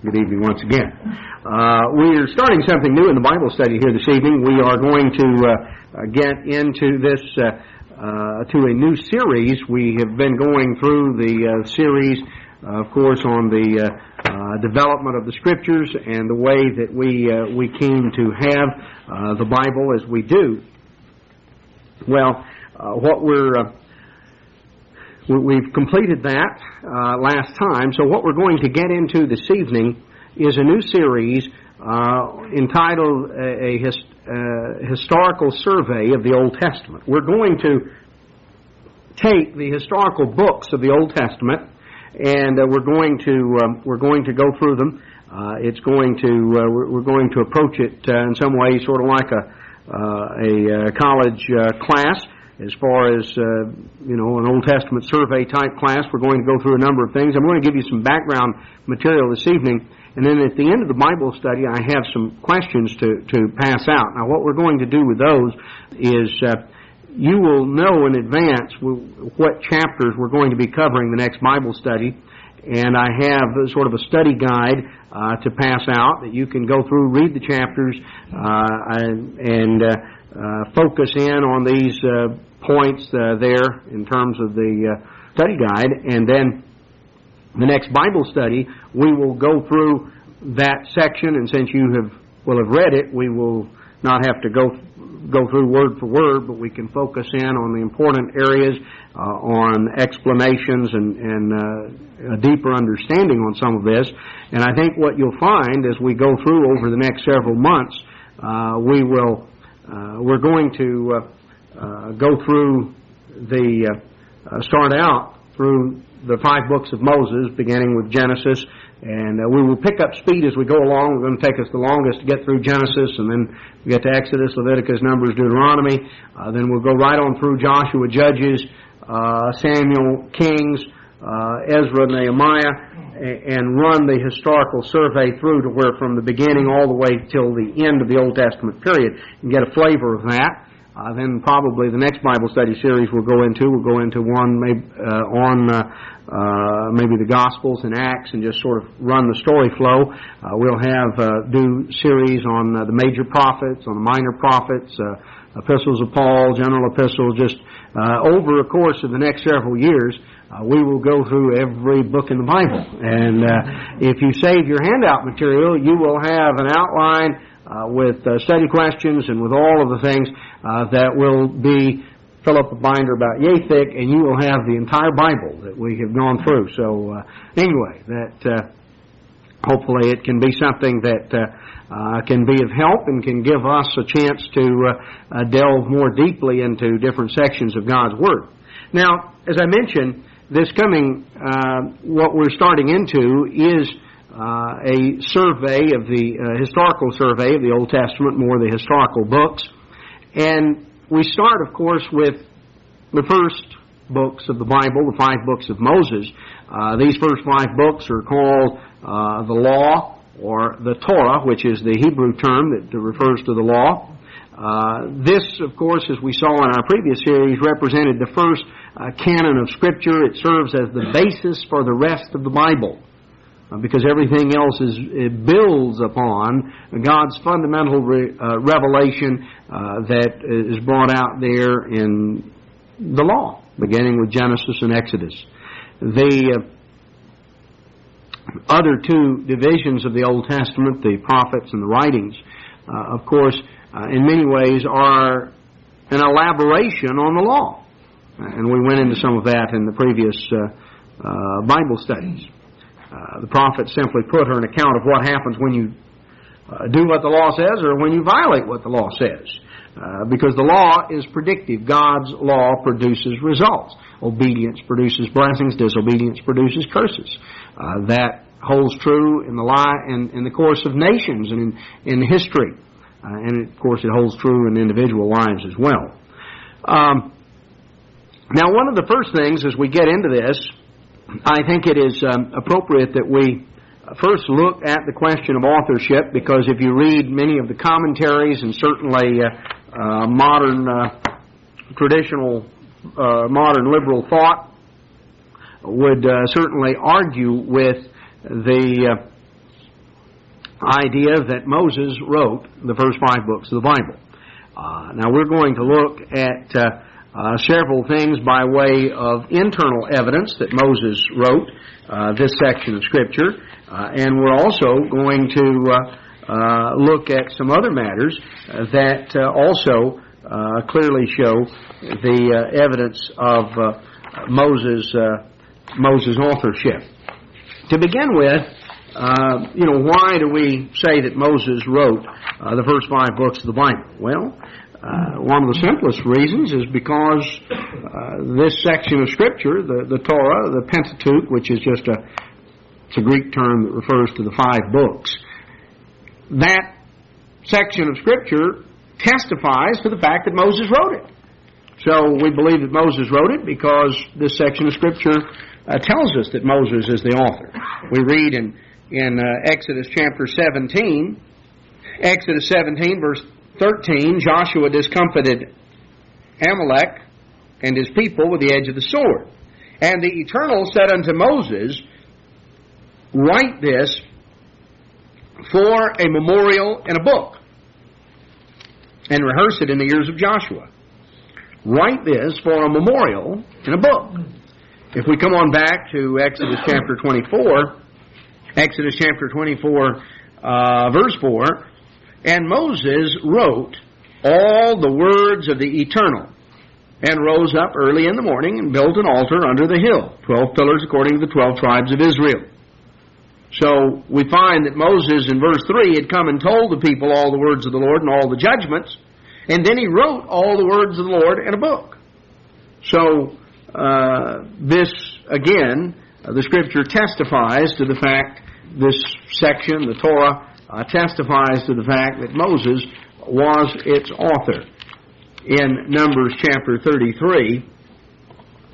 Good evening once again. We are starting something new in the Bible study here this evening. We are going to get into this to a new series. We have been going through the series, of course, on the development of the Scriptures and the way that we came to have the Bible as we do. Well, we've completed that last time, so what we're going to get into this evening is a new series entitled a Historical Survey of the Old Testament. We're going to take the historical books of the Old Testament, and we're going to go through them. We're going to approach it in some way sort of like a college class. As far as, an Old Testament survey type class, we're going to go through a number of things. I'm going to give you some background material this evening, and then at the end of the Bible study, I have some questions to pass out. Now, what we're going to do with those is you will know in advance what chapters we're going to be covering the next Bible study, and I have sort of a study guide to pass out that you can go through, read the chapters, and focus in on these points there in terms of the study guide, and then the next Bible study we will go through that section, and since you will have read it, we will not have to go through word for word, but we can focus in on the important areas, on explanations and a deeper understanding on some of this. And I think what you'll find as we go through over the next several months, we're going to go through start out through the 5 books of Moses, beginning with Genesis, and we will pick up speed as we go along. It's going to take us the longest to get through Genesis, and then we get to Exodus, Leviticus, Numbers, Deuteronomy. Then we'll go right on through Joshua, Judges, Samuel, Kings, Ezra, Nehemiah, and run the historical survey through to where from the beginning all the way till the end of the Old Testament period and get a flavor of that. Then probably the next Bible study series we'll go into one maybe the Gospels and Acts and just sort of run the story flow. We'll have do series on the major prophets, on the minor prophets, epistles of Paul, general epistles, just over a course of the next several years. We will go through every book in the Bible. And if you save your handout material, you will have an outline with study questions and with all of the things that will fill up a binder about yay thick, and you will have the entire Bible that we have gone through. So anyway, that hopefully it can be something that can be of help and can give us a chance to delve more deeply into different sections of God's Word. Now, as I mentioned, this coming, what we're starting into is a survey of the historical survey of the Old Testament, more the historical books. And we start, of course, with the first books of the Bible, the 5 books of Moses. These first 5 books are called the Law, or the Torah, which is the Hebrew term that refers to the law. This, of course, as we saw in our previous series, represented the first canon of Scripture. It serves as the basis for the rest of the Bible, because everything else builds upon God's fundamental revelation that is brought out there in the law, beginning with Genesis and Exodus. The other 2 divisions of the Old Testament, the prophets and the writings, of course, in many ways are an elaboration on the law. And we went into some of that in the previous Bible studies. The prophets simply put are an account of what happens when you do what the law says or when you violate what the law says. Because the law is predictive. God's law produces results. Obedience produces blessings. Disobedience produces curses. That holds true in the course of nations and in history. And, of course, it holds true in individual lives as well. Now, one of the first things as we get into this, I think it is appropriate that we first look at the question of authorship, because if you read many of the commentaries and certainly modern traditional modern liberal thought would certainly argue with the idea that Moses wrote the first 5 books of the Bible. Now we're going to look at several things by way of internal evidence that Moses wrote this section of Scripture, and we're also going to look at some other matters that also clearly show the evidence of Moses' authorship. To begin with, why do we say that Moses wrote the first 5 books of the Bible? Well, one of the simplest reasons is because this section of Scripture, the Torah, the Pentateuch, which is just it's a Greek term that refers to the 5 books, that section of Scripture testifies to the fact that Moses wrote it. So we believe that Moses wrote it because this section of Scripture tells us that Moses is the author. We read in Exodus chapter 17, Exodus 17 verse 13, Joshua discomfited Amalek and his people with the edge of the sword. And the Eternal said unto Moses, write this for a memorial in a book, and rehearse it in the ears of Joshua. Write this for a memorial in a book. If we come on back to Exodus chapter 24, Exodus chapter 24, verse 4, and Moses wrote all the words of the Eternal, and rose up early in the morning and built an altar under the hill, 12 pillars according to the 12 tribes of Israel. So we find that Moses in verse 3 had come and told the people all the words of the Lord and all the judgments, and then he wrote all the words of the Lord in a book. So this, again, the Scripture testifies to the fact, this section, the Torah, testifies to the fact that Moses was its author. In Numbers chapter 33,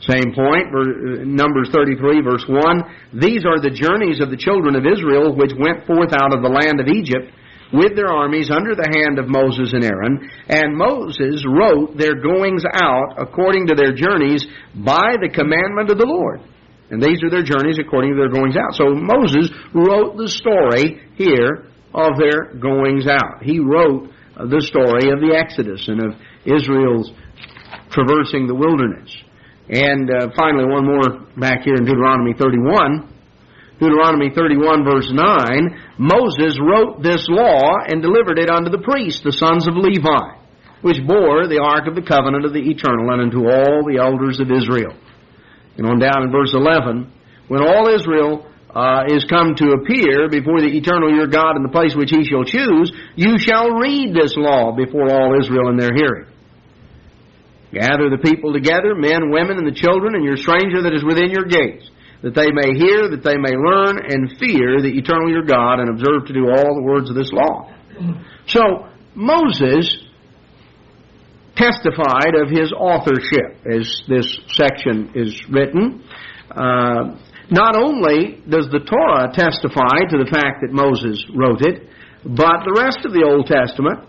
same point, Numbers 33, verse 1, these are the journeys of the children of Israel which went forth out of the land of Egypt with their armies under the hand of Moses and Aaron. And Moses wrote their goings out according to their journeys by the commandment of the Lord. And these are their journeys according to their goings out. So Moses wrote the story here of their goings out. He wrote the story of the Exodus and of Israel's traversing the wilderness. And finally, one more back here in Deuteronomy 31. Deuteronomy 31, verse 9, Moses wrote this law and delivered it unto the priests, the sons of Levi, which bore the ark of the covenant of the Eternal, and unto all the elders of Israel. And on down in verse 11, when all Israel is come to appear before the Eternal your God in the place which he shall choose, you shall read this law before all Israel in their hearing. Gather the people together, men, women, and the children, and your stranger that is within your gates, that they may hear, that they may learn, and fear the Eternal your God, and observe to do all the words of this law. So, Moses testified of his authorship, as this section is written. Not only does the Torah testify to the fact that Moses wrote it, but the rest of the Old Testament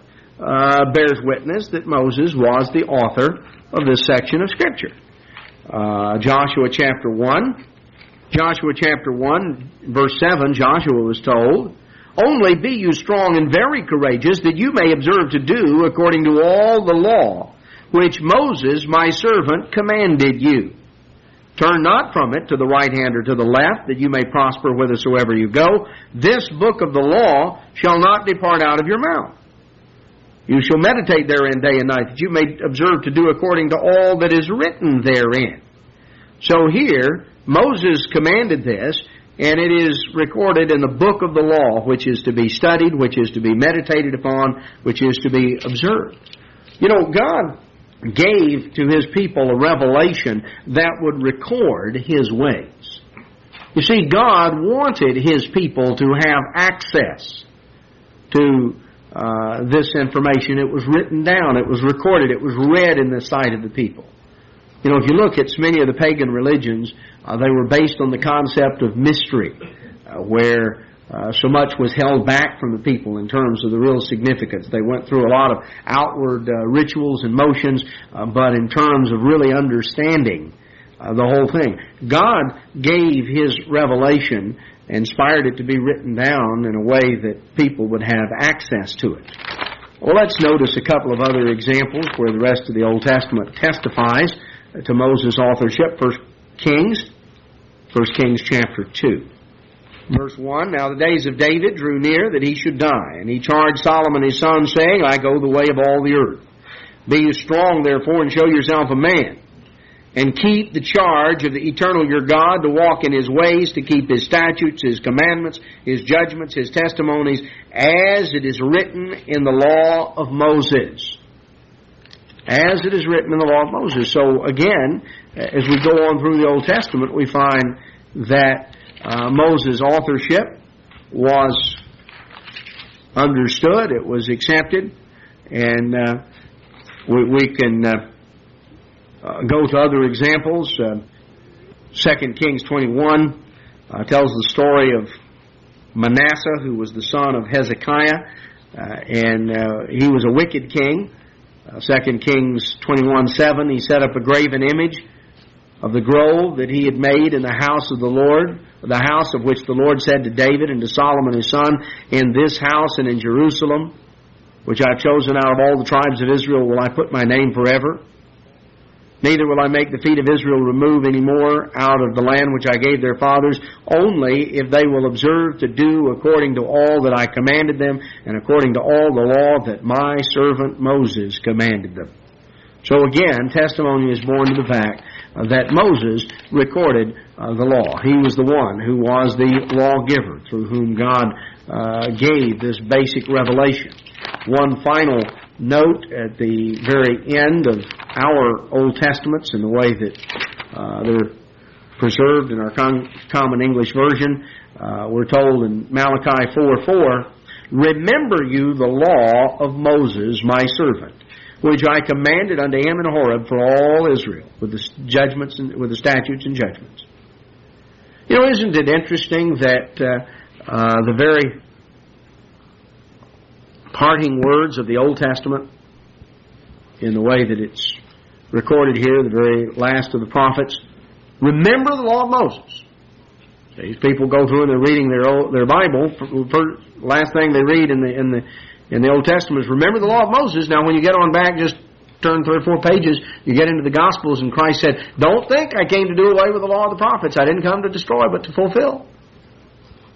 bears witness that Moses was the author of this section of Scripture. Joshua chapter 1, verse 7, Joshua was told, only be you strong and very courageous, that you may observe to do according to all the law which Moses my servant commanded you. Turn not from it to the right hand or to the left, that you may prosper whithersoever you go. This book of the law shall not depart out of your mouth. You shall meditate therein day and night, that you may observe to do according to all that is written therein. So here, Moses commanded this, and it is recorded in the book of the law, which is to be studied, which is to be meditated upon, which is to be observed. You know, God gave to His people a revelation that would record His ways. You see, God wanted His people to have access to this information. It was written down, it was recorded, it was read in the sight of the people. You know, if you look at many of the pagan religions, they were based on the concept of mystery, where so much was held back from the people in terms of the real significance. They went through a lot of outward rituals and motions, but in terms of really understanding the whole thing. God gave His revelation inspired it to be written down in a way that people would have access to it. Well, let's notice a couple of other examples where the rest of the Old Testament testifies to Moses' authorship. 1 Kings chapter 2. Verse 1, Now the days of David drew near that he should die, and he charged Solomon his son, saying, I go the way of all the earth. Be you strong, therefore, and show yourself a man, and keep the charge of the eternal your God, to walk in his ways, to keep his statutes, his commandments, his judgments, his testimonies, as it is written in the law of Moses. As it is written in the law of Moses. So again, as we go on through the Old Testament, we find that Moses' authorship was understood, it was accepted, and we can go to other examples. 2 Kings 21 tells the story of Manasseh, who was the son of Hezekiah, and he was a wicked king. 2 Kings 21:7, he set up a graven image of the grove that he had made in the house of the Lord, the house of which the Lord said to David and to Solomon his son, In this house and in Jerusalem, which I have chosen out of all the tribes of Israel, will I put my name forever. Neither will I make the feet of Israel remove any more out of the land which I gave their fathers, only if they will observe to do according to all that I commanded them, and according to all the law that my servant Moses commanded them. So again, testimony is borne to the fact that Moses recorded the law. He was the one who was the lawgiver through whom God gave this basic revelation. One final note at the very end of our Old Testaments in the way that they're preserved in our Common English Version. We're told in Malachi 4:4, Remember you the law of Moses, my servant, which I commanded unto him in Horeb for all Israel, with the judgments and with the statutes and judgments. You know, isn't it interesting that the very parting words of the Old Testament, in the way that it's recorded here, the very last of the prophets, remember the law of Moses. These people go through and they're reading their Bible. Last thing they read in the Old Testament is remember the law of Moses. Now, when you get on back, just turn 3 or 4 pages, you get into the Gospels, and Christ said, "Don't think I came to do away with the law of the prophets. I didn't come to destroy, but to fulfill."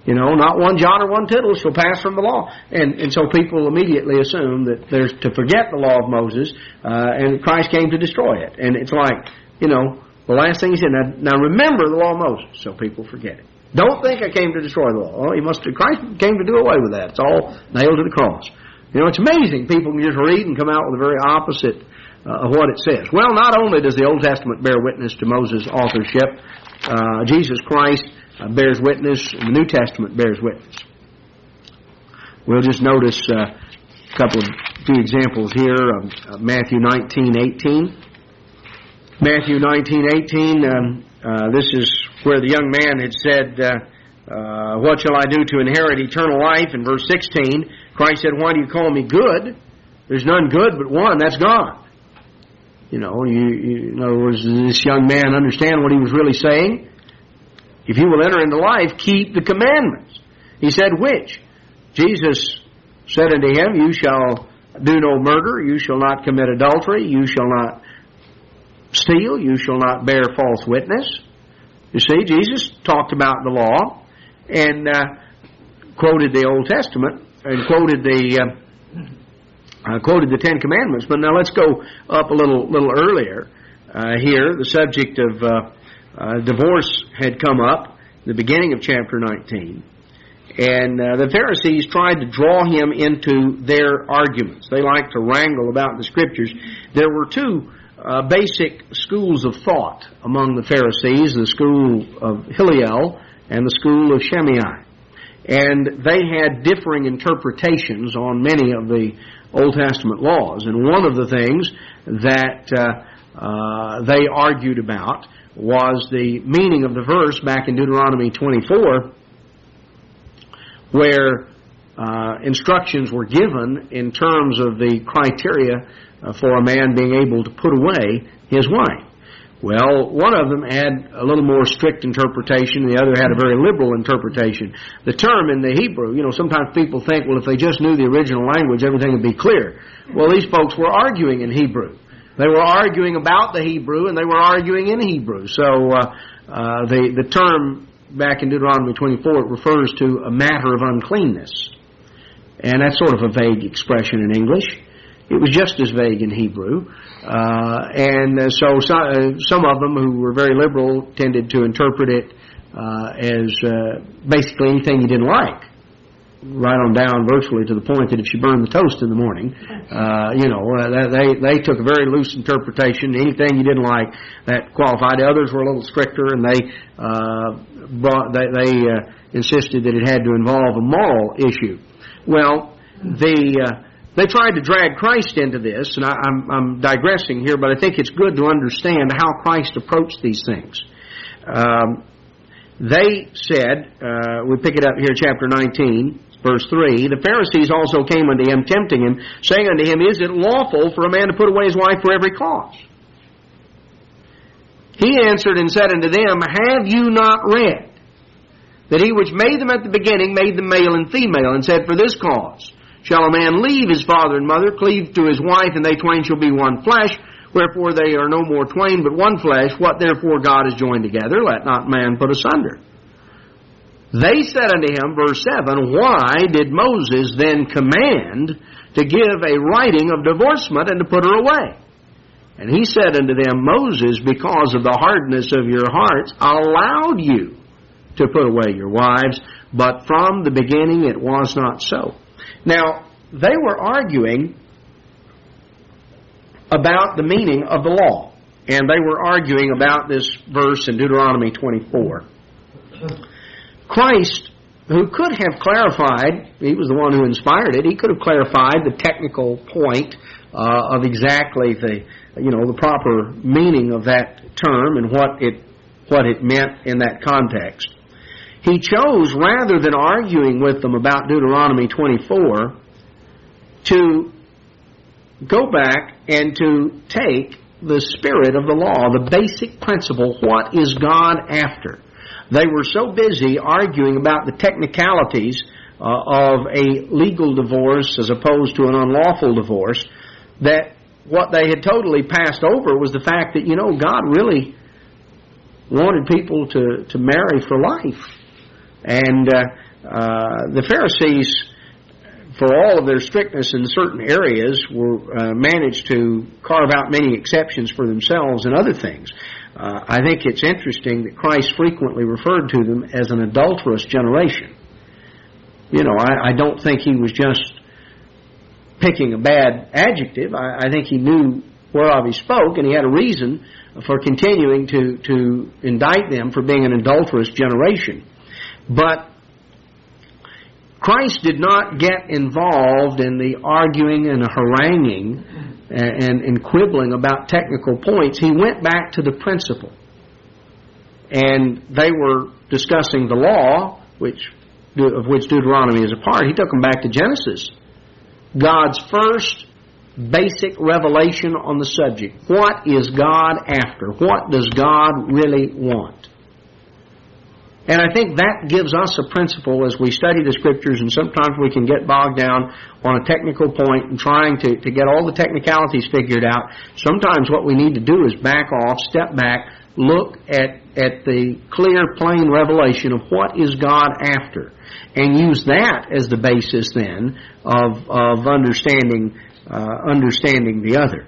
You know, not one jot or one tittle shall pass from the law. And so people immediately assume that there's to forget the law of Moses, and Christ came to destroy it. And it's like, you know, the last thing he said, now remember the law of Moses, so people forget it. Don't think I came to destroy the law. Oh, Christ came to do away with that. It's all nailed to the cross. You know, it's amazing. People can just read and come out with the very opposite of what it says. Well, not only does the Old Testament bear witness to Moses' authorship, Jesus Christ bears witness, and the New Testament bears witness. We'll just notice a few examples here of Matthew 19:18. Matthew 19:18, this is where the young man had said, what shall I do to inherit eternal life? In verse 16, Christ said, why do you call me good? There's none good but one, that's God. You know, in other words, does this young man understand what he was really saying? If you will enter into life, keep the commandments. He said, which? Jesus said unto him, you shall do no murder, you shall not commit adultery, you shall not steal, you shall not bear false witness. You see, Jesus talked about the law and quoted the Old Testament and quoted the Ten Commandments. But now let's go up a little earlier here. The subject of divorce had come up, the beginning of chapter 19. And the Pharisees tried to draw him into their arguments. They liked to wrangle about the Scriptures. There were two basic schools of thought among the Pharisees, the school of Hillel and the school of Shammai. And they had differing interpretations on many of the Old Testament laws. And one of the things that they argued about was the meaning of the verse back in Deuteronomy 24, where instructions were given in terms of the criteria for a man being able to put away his wife. Well, one of them had a little more strict interpretation, the other had a very liberal interpretation. The term in the Hebrew, sometimes people think, well, if they just knew the original language, everything would be clear. Well, these folks were arguing in Hebrew. They were arguing about the Hebrew, and they were arguing in Hebrew. So the term back in Deuteronomy 24, it refers to a matter of uncleanness. And that's sort of a vague expression in English. It was just as vague in Hebrew. So some of them who were very liberal tended to interpret it as basically anything you didn't like. Right on down virtually to the point that if you burned the toast in the morning, they took a very loose interpretation. Anything you didn't like, that qualified. The others were a little stricter, and they insisted that it had to involve a moral issue. Well, they tried to drag Christ into this, and I'm digressing here, but I think it's good to understand how Christ approached these things. They said, we pick it up here, chapter 19, verse 3, the Pharisees also came unto him, tempting him, saying unto him, is it lawful for a man to put away his wife for every cause? He answered and said unto them, have you not read that he which made them at the beginning made them male and female, and said, for this cause shall a man leave his father and mother, cleave to his wife, and they twain shall be one flesh. Wherefore they are no more twain, but one flesh. What therefore God has joined together, let not man put asunder. They said unto him, verse 7, why did Moses then command to give a writing of divorcement and to put her away? And he said unto them, Moses, because of the hardness of your hearts, allowed you to put away your wives, but from the beginning it was not so. Now, they were arguing about the meaning of the law, and they were arguing about this verse in Deuteronomy 24. Christ, who could have clarified, he was the one who inspired it, he could have clarified the technical point of exactly the proper meaning of that term and what it meant in that context. He chose, rather than arguing with them about Deuteronomy 24, to go back and to take the spirit of the law, the basic principle, what is God after? They were so busy arguing about the technicalities of a legal divorce as opposed to an unlawful divorce that what they had totally passed over was the fact that, God really wanted people to marry for life. And the Pharisees, for all of their strictness in certain areas, managed to carve out many exceptions for themselves and other things. I think it's interesting that Christ frequently referred to them as an adulterous generation. I don't think he was just picking a bad adjective. I think he knew whereof he spoke, and he had a reason for continuing to indict them for being an adulterous generation. But Christ did not get involved in the arguing and haranguing and quibbling about technical points. He went back to the principle. And they were discussing the law, of which Deuteronomy is a part. He took them back to Genesis. God's first basic revelation on the subject. What is God after? What does God really want? And I think that gives us a principle as we study the Scriptures, and sometimes we can get bogged down on a technical point and trying to get all the technicalities figured out. Sometimes what we need to do is back off, step back, look at the clear, plain revelation of what is God after, and use that as the basis then of understanding the other.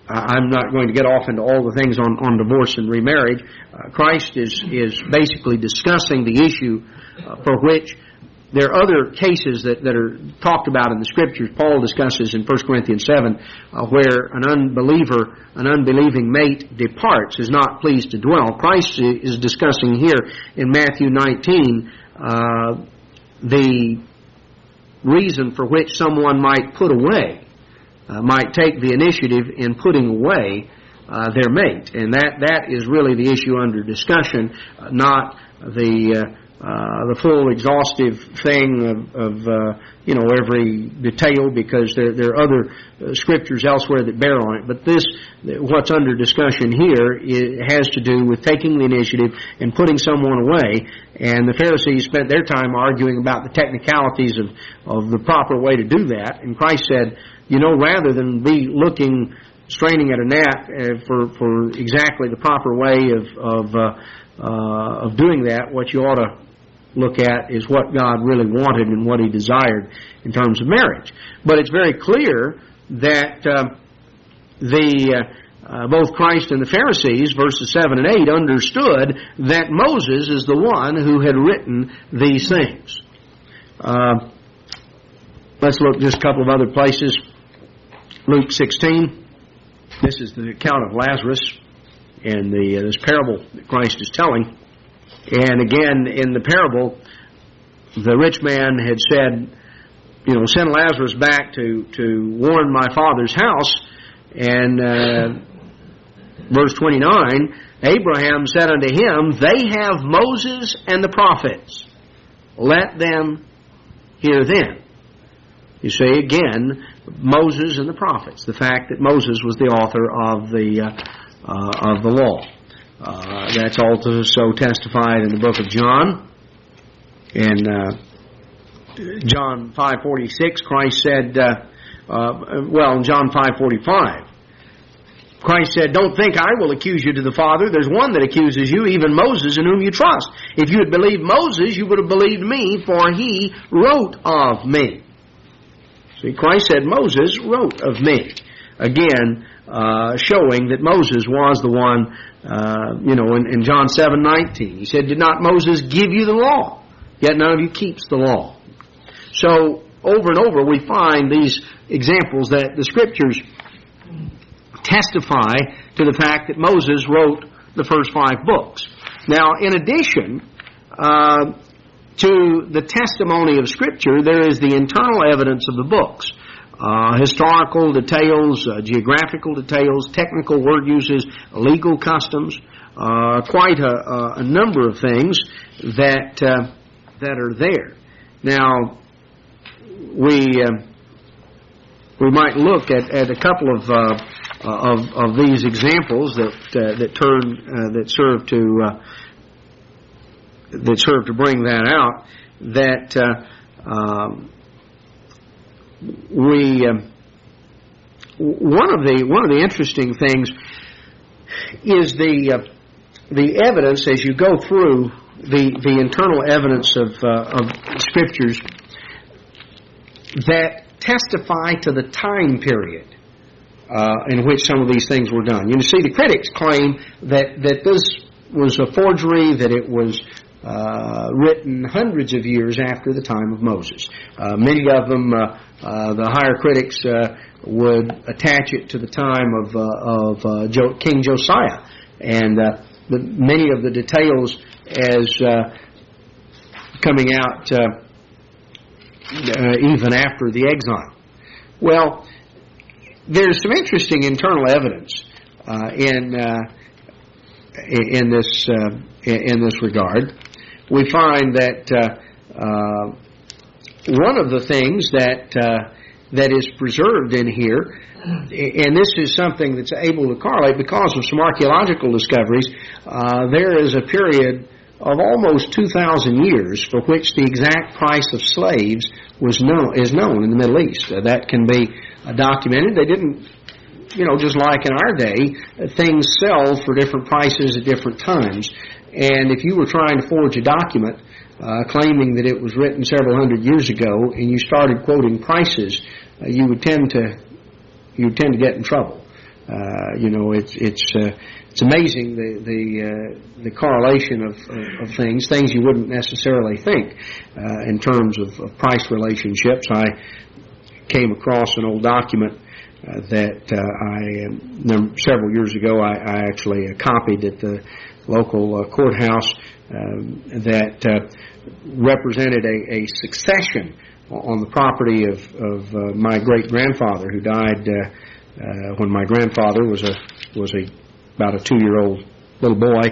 I'm not going to get off into all the things on divorce and remarriage. Christ is basically discussing the issue for which there are other cases that are talked about in the Scriptures. Paul discusses in 1 Corinthians 7 where an unbelieving mate departs, is not pleased to dwell. Christ is discussing here in Matthew 19 the reason for which someone might put away, might take the initiative in putting away their mate. And that is really the issue under discussion, not the the full exhaustive thing of every detail, because there are other scriptures elsewhere that bear on it. But what's under discussion here, has to do with taking the initiative and putting someone away. And the Pharisees spent their time arguing about the technicalities of the proper way to do that. And Christ said, rather than be straining at a gnat for exactly the proper way of doing that, what you ought to look at is what God really wanted and what He desired in terms of marriage. But it's very clear that both Christ and the Pharisees, verses 7 and 8, understood that Moses is the one who had written these things. Let's look just a couple of other places. Luke 16. This is the account of Lazarus and this parable that Christ is telling. And again, in the parable, the rich man had said, send Lazarus back to warn my father's house. And verse 29, Abraham said unto him, they have Moses and the prophets. Let them hear them. You see, again, Moses and the prophets. The fact that Moses was the author of the law. That's also testified in the book of John. In John 5:46, Christ said, in John 5:45, Christ said, don't think I will accuse you to the Father. There's one that accuses you, even Moses, in whom you trust. If you had believed Moses, you would have believed me, for he wrote of me. See, Christ said Moses wrote of me. Again, showing that Moses was the one, in John 7:19. He said, did not Moses give you the law? Yet none of you keeps the law. So, over and over, we find these examples that the Scriptures testify to the fact that Moses wrote the first 5 books. Now, in addition to the testimony of Scripture, there is the internal evidence of the books. Historical details, geographical details, technical word uses, legal customs, quite a number of things that are there. Now, we might look at a couple of these examples that serve to bring that out. One of the interesting things is the evidence as you go through the internal evidence of Scriptures that testify to the time period in which some of these things were done. You see, the critics claim that this was a forgery, that it was written hundreds of years after the time of Moses. Many of them, the higher critics, would attach it to the time of King Josiah, and many of the details as coming out even after the exile. Well, there's some interesting internal evidence in this regard. We find that one of the things that is preserved in here, and this is something that's able to correlate because of some archaeological discoveries, there is a period of almost 2,000 years for which the exact price of slaves is known in the Middle East. That can be documented. They didn't, just like in our day, things sell for different prices at different times. And if you were trying to forge a document claiming that it was written several hundred years ago, and you started quoting prices, you would tend to get in trouble. It's amazing the correlation of things you wouldn't necessarily think in terms of price relationships. I came across an old document that several years ago I actually copied at the local courthouse that represented a succession on the property of my great-grandfather, who died when my grandfather was about a 2-year-old little boy.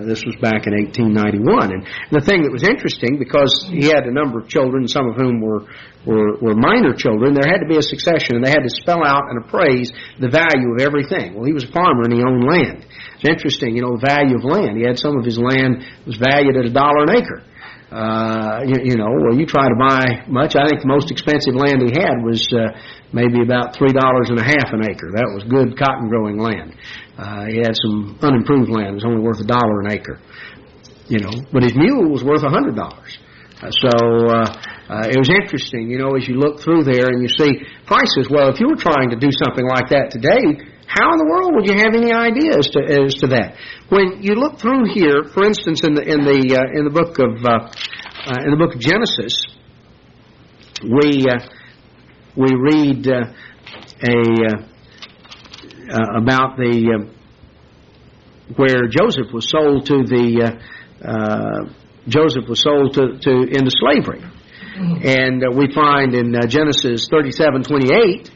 This was back in 1891. And the thing that was interesting, because he had a number of children, some of whom were minor children, there had to be a succession, and they had to spell out and appraise the value of everything. Well, he was a farmer and he owned land. It's interesting, the value of land. He had some of his land was valued at $1 an acre. Well, you try to buy much. I think the most expensive land he had was maybe about $3.50 an acre. That was good cotton growing land. He had some unimproved land. It was only worth $1 an acre. But his mule was worth $100. It was interesting, as you look through there and you see prices. Well, if you were trying to do something like that today, how in the world would you have any idea as to that? When you look through here, for instance, in the book of Genesis, we read about where Joseph was sold into slavery, and we find in Genesis 37:28.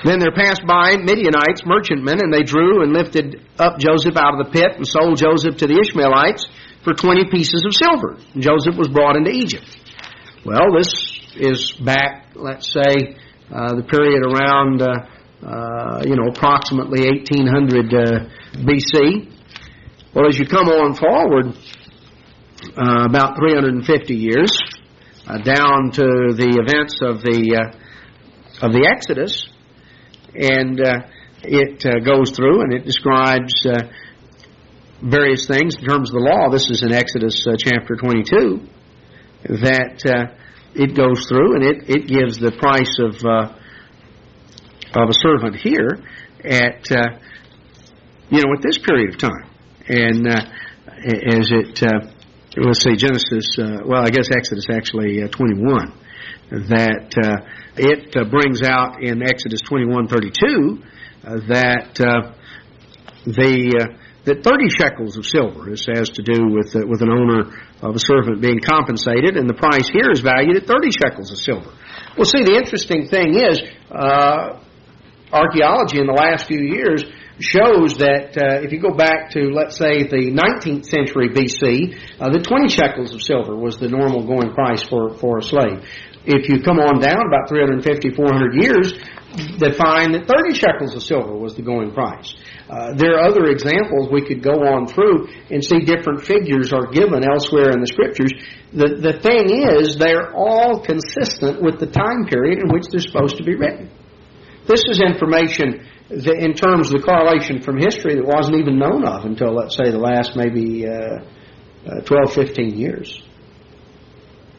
Then there passed by Midianites, merchantmen, and they drew and lifted up Joseph out of the pit and sold Joseph to the Ishmaelites for 20 pieces of silver. And Joseph was brought into Egypt. Well, this is back, let's say, the period around, approximately 1800 BC. Well, as you come on forward, about 350 years, down to the events of the Exodus, and it goes through and it describes various things in terms of the law. This is in Exodus chapter 22, that it goes through and it gives the price of a servant here at this period of time. And as let's say Genesis, Exodus actually 21, that it brings out in Exodus 21:32 that 30 shekels of silver. This has to do with an owner of a servant being compensated, and the price here is valued at 30 shekels of silver. Well, see, the interesting thing is archaeology in the last few years shows that if you go back to, let's say, the 19th century BC, the 20 shekels of silver was the normal going price for a slave. If you come on down about 350, 400 years, they find that 30 shekels of silver was the going price. There are other examples we could go on through and see different figures are given elsewhere in the Scriptures. The thing is, they're all consistent with the time period in which they're supposed to be written. This is information that, in terms of the correlation from history, that wasn't even known of until, let's say, the last maybe 12, 15 years.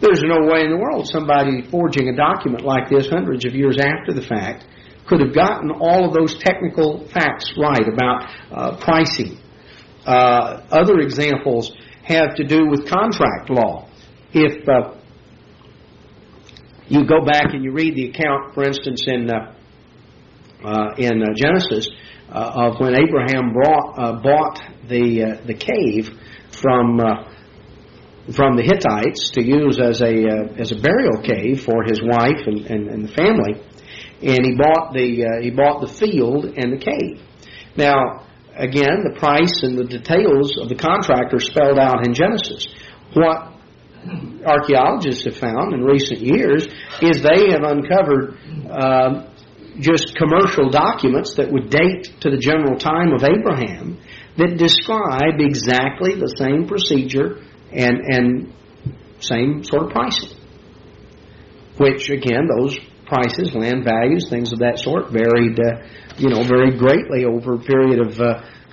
There's no way in the world somebody forging a document like this hundreds of years after the fact could have gotten all of those technical facts right about pricing. Other examples have to do with contract law. If you go back and you read the account, for instance, in Genesis of when Abraham bought the cave from the Hittites to use as a burial cave for his wife and the family, and he bought the field and the cave. Now, again, the price and the details of the contract are spelled out in Genesis. What archaeologists have found in recent years is they have uncovered just commercial documents that would date to the general time of Abraham that describe exactly the same procedure and same sort of pricing. Which, again, those prices, land values, things of that sort, varied, very greatly over a period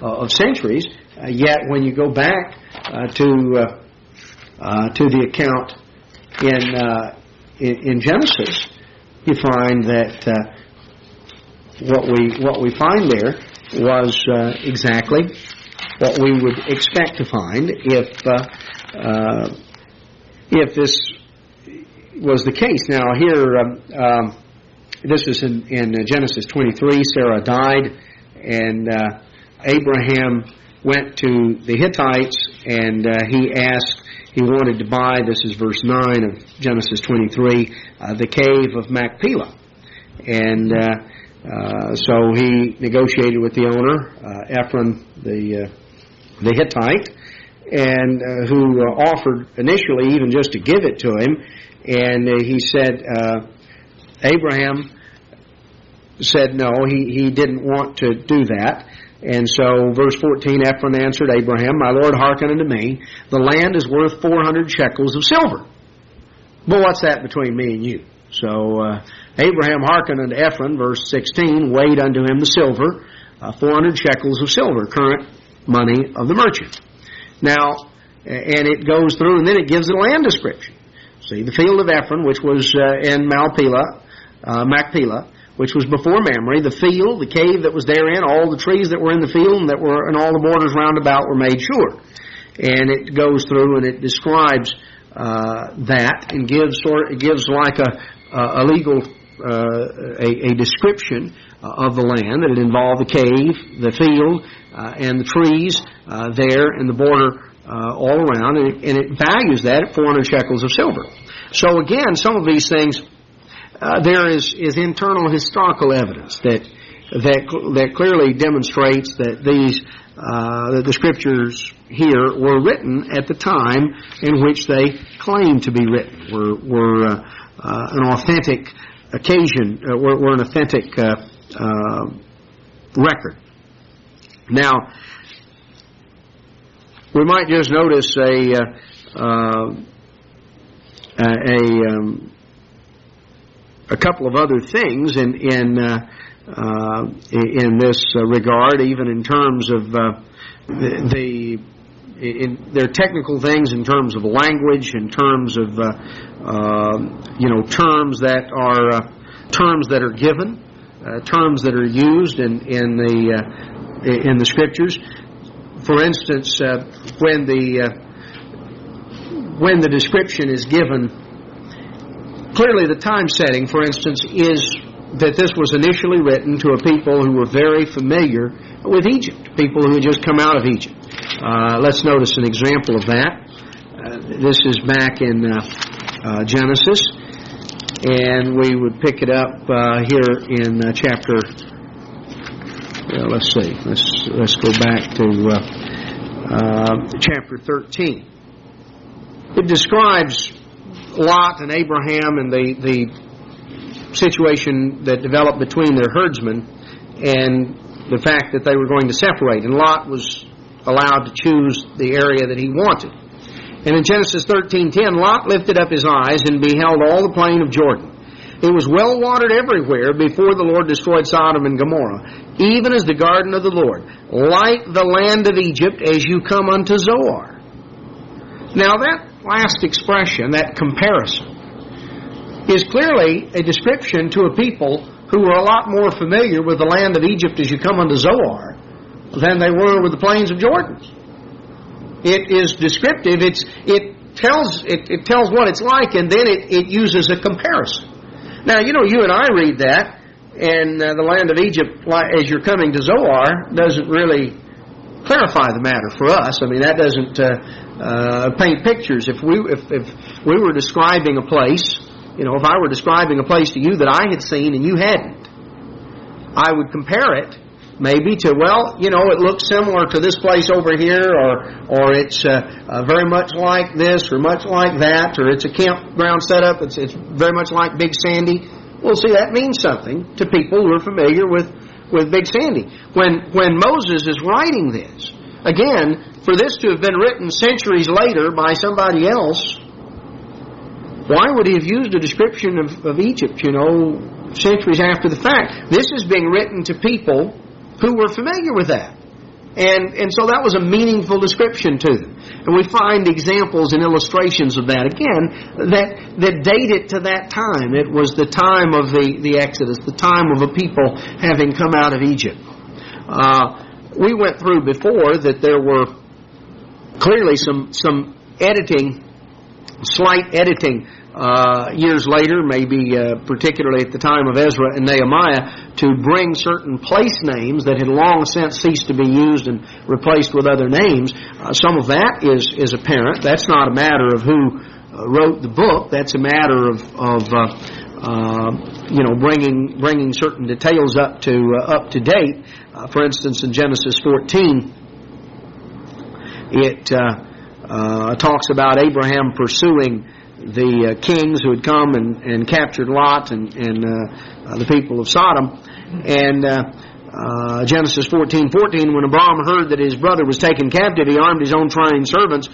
of centuries. Yet, when you go back to the account in Genesis, you find that what we find there was exactly what we would expect to find if this was the case. Now here, this is in Genesis 23. Sarah died, and Abraham went to the Hittites, and he wanted to buy, this is verse 9 of Genesis 23, the cave of Machpelah. And so he negotiated with the owner, Ephron, the the Hittite, and who offered initially even just to give it to him. And he said, Abraham said no, he didn't want to do that. And so, verse 14, Ephron answered Abraham, My Lord, hearken unto me. The land is worth 400 shekels of silver. But what's that between me and you? So, Abraham hearkened unto Ephron, verse 16, weighed unto him the silver, 400 shekels of silver, current money of the merchant. Now, and it goes through, and then it gives the land description. See, the field of Ephron, which was in Machpelah, which was before Mamre, the field, the cave that was therein, all the trees that were in the field and all the borders round about were made sure. And it goes through and it describes that and gives like a legal a description of the land, that it involved the cave, the field, and the trees there and the border all around, and it values that at 400 shekels of silver. So again, some of these things, there is internal historical evidence that clearly demonstrates that that the scriptures here were written at the time in which they claim to be written. Were an authentic occasion. Were an authentic record. Now, we might just notice a couple of other things in this regard, even in terms of there are technical things in terms of language, in terms of terms that are given, terms that are used in the scriptures. For instance, when the description is given, clearly the time setting, for instance, is that this was initially written to a people who were very familiar with Egypt, people who had just come out of Egypt. Let's notice an example of that. This is back in Genesis, and we would pick it up here in chapter. Let's see. Let's go back to chapter 13. It describes Lot and Abraham and the situation that developed between their herdsmen and the fact that they were going to separate. And Lot was allowed to choose the area that he wanted. And in Genesis 13:10, Lot lifted up his eyes and beheld all the plain of Jordan. It was well watered everywhere before the Lord destroyed Sodom and Gomorrah, even as the garden of the Lord, like the land of Egypt as you come unto Zoar. Now that last expression, that comparison, is clearly a description to a people who were a lot more familiar with the land of Egypt as you come unto Zoar than they were with the plains of Jordan. It is descriptive. It tells what it's like, and then it uses a comparison. Now, you and I read that, and the land of Egypt, as you're coming to Zoar, doesn't really clarify the matter for us. I mean, that doesn't paint pictures. If we were describing a place, if I were describing a place to you that I had seen and you hadn't, I would compare it maybe to, it looks similar to this place over here, or it's very much like this, or much like that, or it's a campground setup, it's very much like Big Sandy. Well, see, that means something to people who are familiar with Big Sandy. When Moses is writing this, again, for this to have been written centuries later by somebody else, why would he have used a description of Egypt, centuries after the fact? This is being written to people who were familiar with that. And so that was a meaningful description to them. And we find examples and illustrations of that, again, that date it to that time. It was the time of the Exodus, the time of a people having come out of Egypt. We went through before that there were clearly some editing, slight editing, years later, maybe particularly at the time of Ezra and Nehemiah, to bring certain place names that had long since ceased to be used and replaced with other names. Some of that is apparent. That's not a matter of who wrote the book. That's a matter of bringing certain details up to date. For instance, in Genesis 14, It talks about Abraham pursuing the kings who had come and captured Lot and the people of Sodom. And Genesis 14:14, when Abram heard that his brother was taken captive, he armed his own trained servants,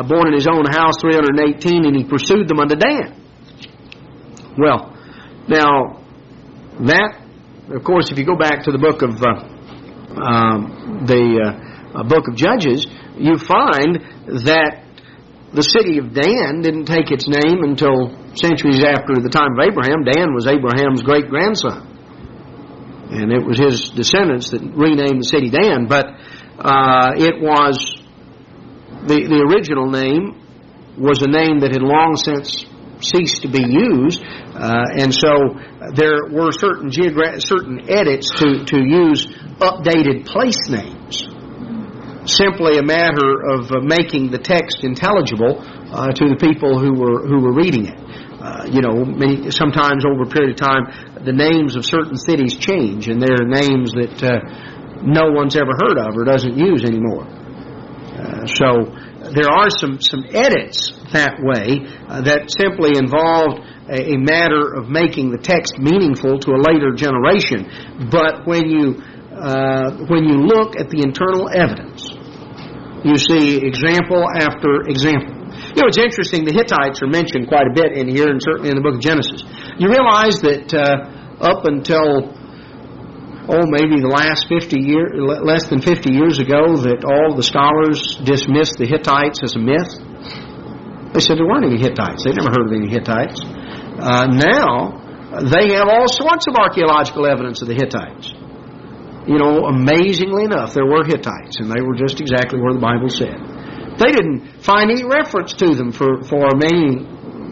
born in his own house, 318, and he pursued them unto Dan. Well, now, that, of course, if you go back to the book of book of Judges, you find that the city of Dan didn't take its name until centuries after the time of Abraham. Dan was Abraham's great-grandson, and it was his descendants that renamed the city Dan. But it was the original name was a name that had long since ceased to be used, and so there were certain edits to use updated place names. Simply a matter of making the text intelligible to the people who were reading it. Sometimes over a period of time, the names of certain cities change, and they're names that no one's ever heard of or doesn't use anymore. So there are some edits that way that simply involved a matter of making the text meaningful to a later generation. But when you look at the internal evidence, you see example after example. It's interesting, the Hittites are mentioned quite a bit in here, and certainly in the book of Genesis. You realize that up until, maybe the last 50 years, less than 50 years ago, that all the scholars dismissed the Hittites as a myth? They said there weren't any Hittites. They'd never heard of any Hittites. Now, they have all sorts of archaeological evidence of the Hittites. Amazingly enough, there were Hittites, and they were just exactly where the Bible said. They didn't find any reference to them for many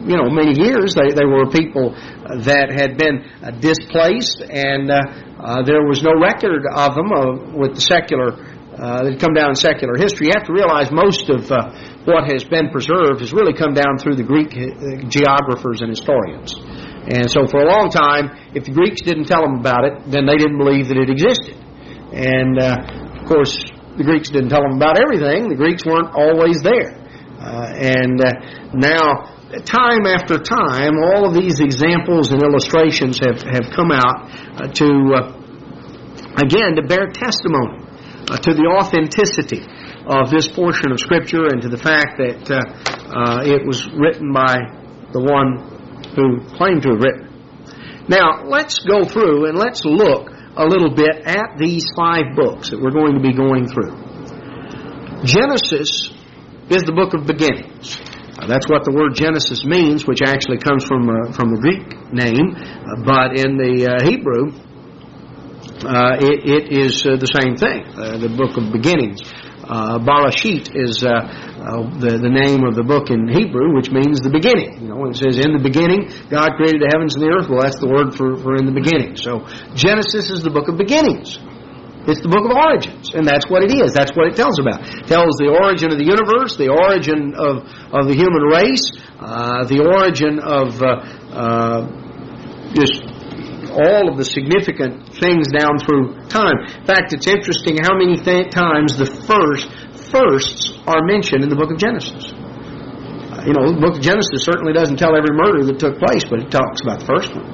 years. They were people that had been displaced, and there was no record of them with the secular, that had come down in secular history. You have to realize most of what has been preserved has really come down through the Greek geographers and historians. And so for a long time, if the Greeks didn't tell them about it, then they didn't believe that it existed. And, of course, the Greeks didn't tell them about everything. The Greeks weren't always there. Now, time after time, all of these examples and illustrations have come out to bear testimony to the authenticity of this portion of Scripture and to the fact that it was written by the one who claimed to have written. Now, let's go through and let's look a little bit at these 5 books that we're going to be going through. Genesis is the book of beginnings. That's what the word Genesis means, which actually comes from the Greek name, but in the Hebrew, it is the same thing, the book of beginnings. Barashit is the name of the book in Hebrew, which means the beginning. It says, in the beginning, God created the heavens and the earth. Well, that's the word for in the beginning. So, Genesis is the book of beginnings. It's the book of origins, and that's what it is. That's what it tells about. It tells the origin of the universe, the origin of the human race, the origin of just all of the significant things down through time. In fact, it's interesting how many times the firsts are mentioned in the book of Genesis. The book of Genesis certainly doesn't tell every murder that took place, but it talks about the first one.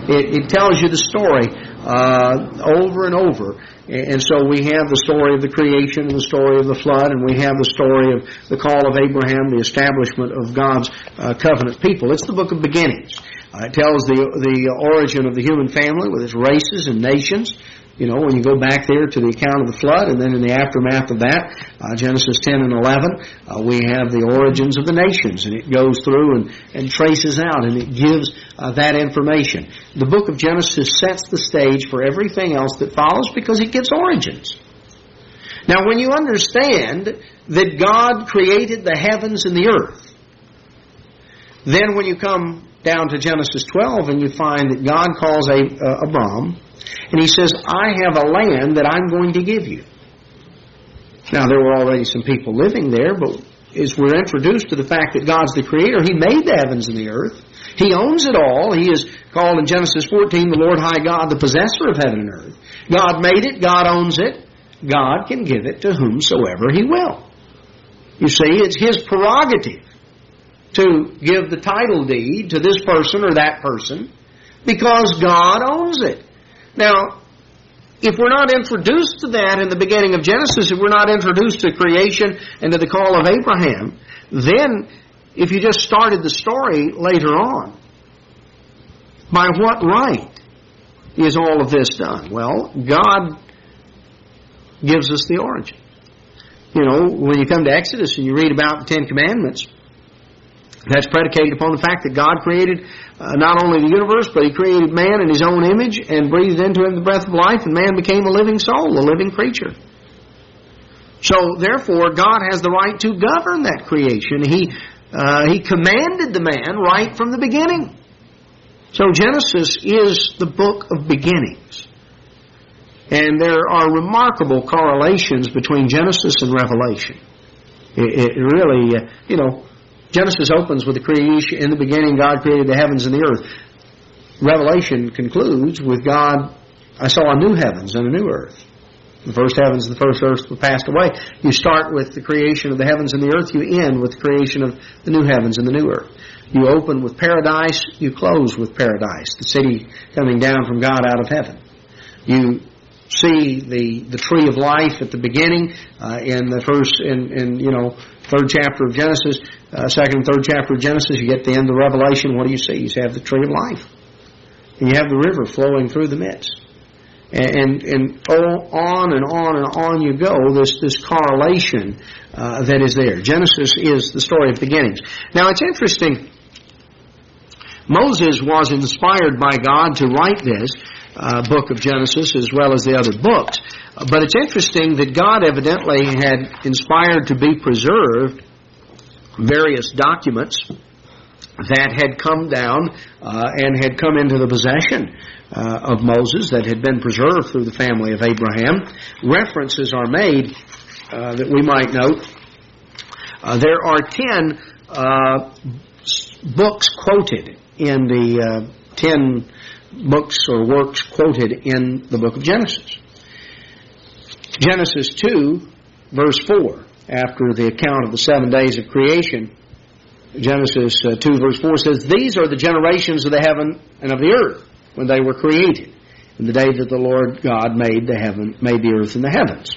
It tells you the story over and over. And so we have the story of the creation and the story of the flood, and we have the story of the call of Abraham, the establishment of God's covenant people. It's the book of beginnings. It tells the origin of the human family with its races and nations. When you go back there to the account of the flood, and then in the aftermath of that, Genesis 10 and 11, we have the origins of the nations, and it goes through and traces out, and it gives that information. The book of Genesis sets the stage for everything else that follows because it gives origins. Now, when you understand that God created the heavens and the earth, then when you come down to Genesis 12 and you find that God calls Abram, and he says, I have a land that I'm going to give you. Now, there were already some people living there, but as we're introduced to the fact that God's the creator, he made the heavens and the earth. He owns it all. He is called in Genesis 14 the Lord High God, the possessor of heaven and earth. God made it. God owns it. God can give it to whomsoever He will. You see, it's His prerogative to give the title deed to this person or that person because God owns it. Now, if we're not introduced to that in the beginning of Genesis, if we're not introduced to creation and to the call of Abraham, then if you just started the story later on, by what right is all of this done? Well, God gives us the origin. You know, when you come to Exodus and you read about the Ten Commandments, that's predicated upon the fact that God created not only the universe, but He created man in His own image and breathed into him the breath of life, and man became a living soul, a living creature. So, therefore, God has the right to govern that creation. He commanded the man right from the beginning. So, Genesis is the book of beginnings. And there are remarkable correlations between Genesis and Revelation. It really, Genesis opens with the creation. In the beginning, God created the heavens and the earth. Revelation concludes with God, I saw a new heavens and a new earth. The first heavens and the first earth were passed away. You start with the creation of the heavens and the earth. You end with the creation of the new heavens and the new earth. You open with paradise. You close with paradise, the city coming down from God out of heaven. You see the tree of life at the beginning in the third chapter of Genesis, second and third chapter of Genesis. You get to the end of Revelation. What do you see? You have the tree of life, and you have the river flowing through the midst, and on and on and on you go. This correlation that is there. Genesis is the story of beginnings. Now it's interesting. Moses was inspired by God to write this book of Genesis as well as the other books. But it's interesting that God evidently had inspired to be preserved various documents that had come down and had come into the possession of Moses, that had been preserved through the family of Abraham. References are made that we might note. There are 10 books quoted in the 10 books or works quoted in the book of Genesis. Genesis 2, verse 4, after the account of the 7 days of creation, Genesis 2, verse 4 says, "These are the generations of the heaven and of the earth when they were created, in the day that the Lord God made the earth and the heavens."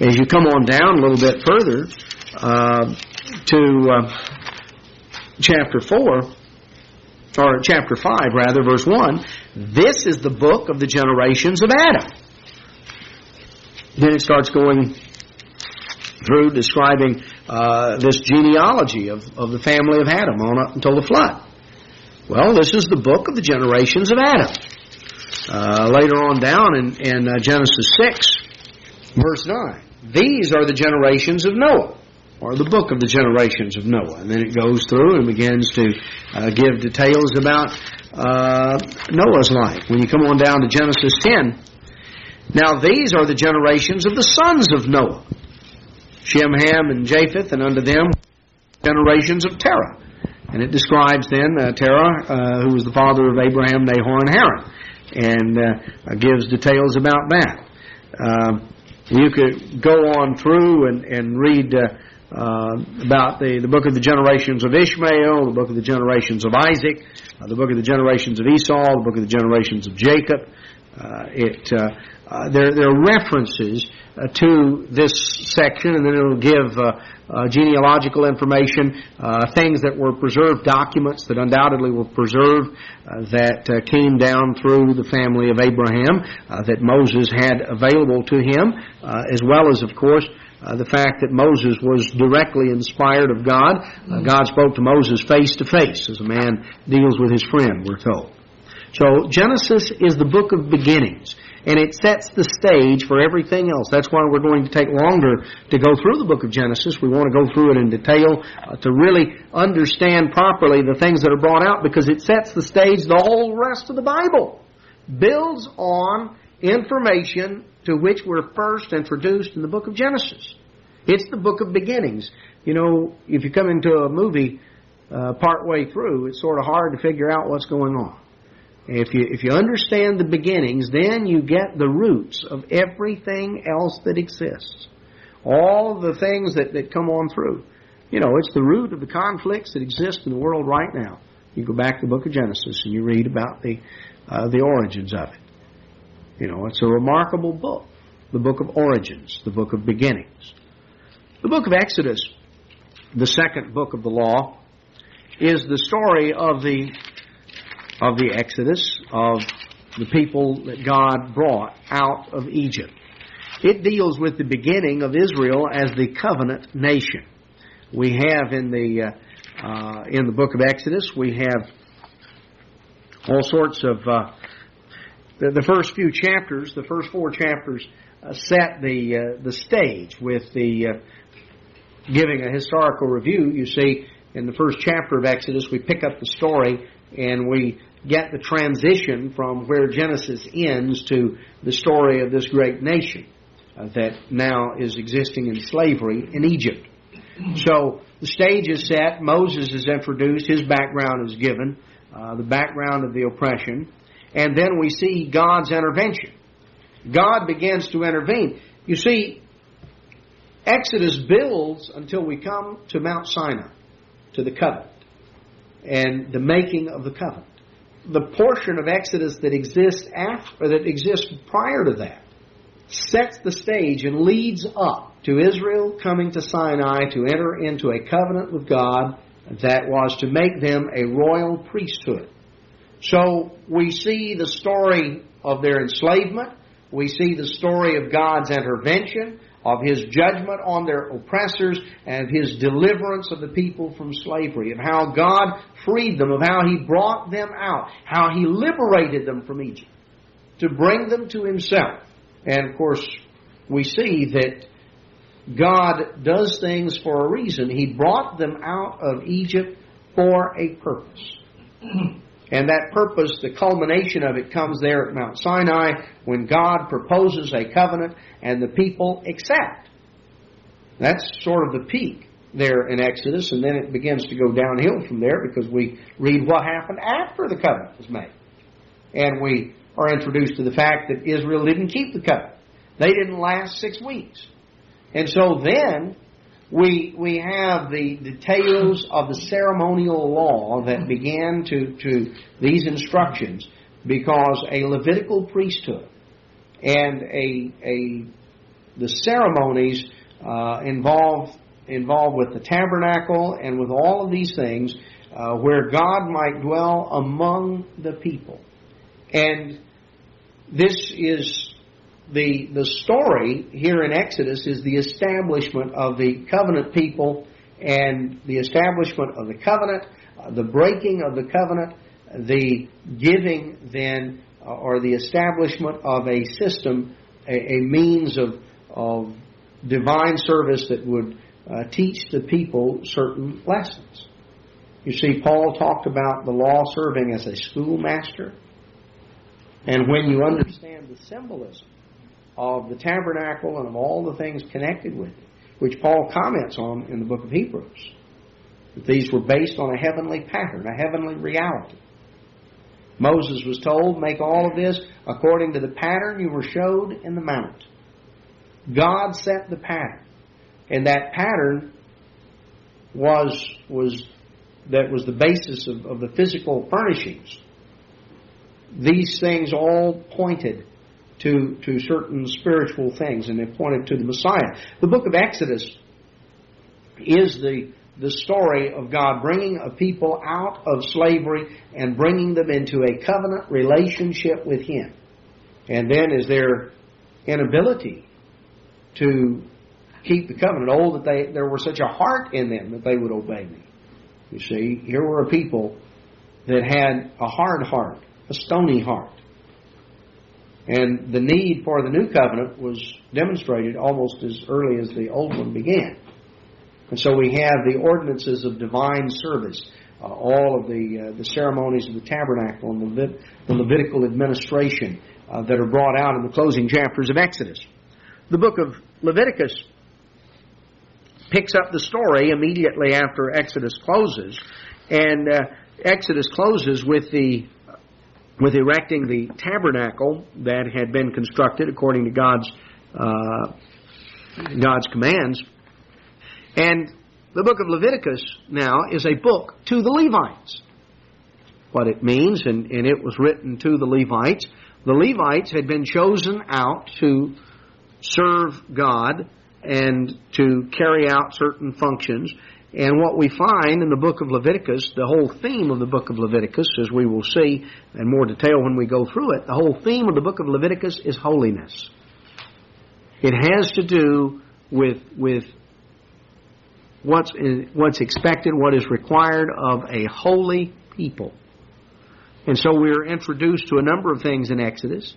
As you come on down a little bit further to chapter 4, or chapter 5, rather, verse 1, "This is the book of the generations of Adam." Then it starts going through describing this genealogy of the family of Adam on up until the flood. Well, this is the book of the generations of Adam. Later on down in Genesis 6, verse 9, "These are the generations of Noah," or the book of the generations of Noah. And then it goes through and begins to give details about Noah's life. When you come on down to Genesis 10, "Now these are the generations of the sons of Noah, Shem, Ham, and Japheth, and unto them generations of Terah." And it describes then Terah, who was the father of Abraham, Nahor, and Haran, and gives details about that. You could go on through and read about the book of the generations of Ishmael, the book of the generations of Isaac, the book of the generations of Esau, the book of the generations of Jacob. There are references to this section, and then it'll give genealogical information, things that were preserved, documents that undoubtedly were preserved, that came down through the family of Abraham, that Moses had available to him, as well as, of course, the fact that Moses was directly inspired of God. God spoke to Moses face to face, as a man deals with his friend, we're told. So Genesis is the book of beginnings, and it sets the stage for everything else. That's why we're going to take longer to go through the book of Genesis. We want to go through it in detail to really understand properly the things that are brought out, because it sets the stage. The whole rest of the Bible builds on information to which we're first introduced in the book of Genesis. It's the book of beginnings. You know, if you come into a movie part way through, it's sort of hard to figure out what's going on. If you understand the beginnings, then you get the roots of everything else that exists. All the things that come on through. You know, it's the root of the conflicts that exist in the world right now. You go back to the book of Genesis and you read about the origins of it. You know, it's a remarkable book. The book of origins, the book of beginnings. The book of Exodus, the second book of the law, is the story of the Exodus, of the people that God brought out of Egypt. It deals with the beginning of Israel as the covenant nation. We have in the book of Exodus, we have all sorts of the first few chapters, the first 4 chapters, set the stage with the giving a historical review. You see, in the first chapter of Exodus, we pick up the story and we get the transition from where Genesis ends to the story of this great nation that now is existing in slavery in Egypt. So the stage is set, Moses is introduced, his background is given, the background of the oppression, and then we see God's intervention. God begins to intervene. You see, Exodus builds until we come to Mount Sinai, to the covenant, and the making of the covenant. The portion of Exodus that exists prior to that sets the stage and leads up to Israel coming to Sinai to enter into a covenant with God that was to make them a royal priesthood. So we see the story of their enslavement. We see the story of God's intervention, of His judgment on their oppressors, and of His deliverance of the people from slavery, of how God freed them, of how He brought them out, how He liberated them from Egypt to bring them to Himself. And of course, we see that God does things for a reason. He brought them out of Egypt for a purpose. And that purpose, the culmination of it, comes there at Mount Sinai when God proposes a covenant and the people accept. That's sort of the peak there in Exodus, and then it begins to go downhill from there because we read what happened after the covenant was made. And we are introduced to the fact that Israel didn't keep the covenant. They didn't last 6 weeks. And so then we have the details of the ceremonial law that began to these instructions, because a Levitical priesthood and the ceremonies involved with the tabernacle and with all of these things where God might dwell among the people. And this is the story here in Exodus is the establishment of the covenant people and the establishment of the covenant, the breaking of the covenant, the giving then, or the establishment of a system, a means of divine service that would teach the people certain lessons. You see, Paul talked about the law serving as a schoolmaster. And when you understand the symbolism of the tabernacle and of all the things connected with it, which Paul comments on in the book of Hebrews, that these were based on a heavenly pattern, a heavenly reality. Moses was told, make all of this according to the pattern you were showed in the mount. God set the pattern. And that pattern was the basis of the physical furnishings. These things all pointed to certain spiritual things, and they pointed to the Messiah. The book of Exodus is the story of God bringing a people out of slavery and bringing them into a covenant relationship with Him. And then is their inability to keep the covenant. Oh, that there was such a heart in them that they would obey me. You see, here were a people that had a hard heart, a stony heart. And the need for the new covenant was demonstrated almost as early as the old one began. And so we have the ordinances of divine service, all of the ceremonies of the tabernacle and the Levitical administration that are brought out in the closing chapters of Exodus. The book of Leviticus picks up the story immediately after Exodus closes, and Exodus closes with the with erecting the tabernacle that had been constructed according to God's commands. And the book of Leviticus now is a book to the Levites. What it means, and it was written to the Levites. The Levites had been chosen out to serve God and to carry out certain functions. And what we find in the book of Leviticus, the whole theme of the book of Leviticus, as we will see in more detail when we go through it, the whole theme of the book of Leviticus is holiness. It has to do with what's expected, what is required of a holy people. And so we're introduced to a number of things in Exodus,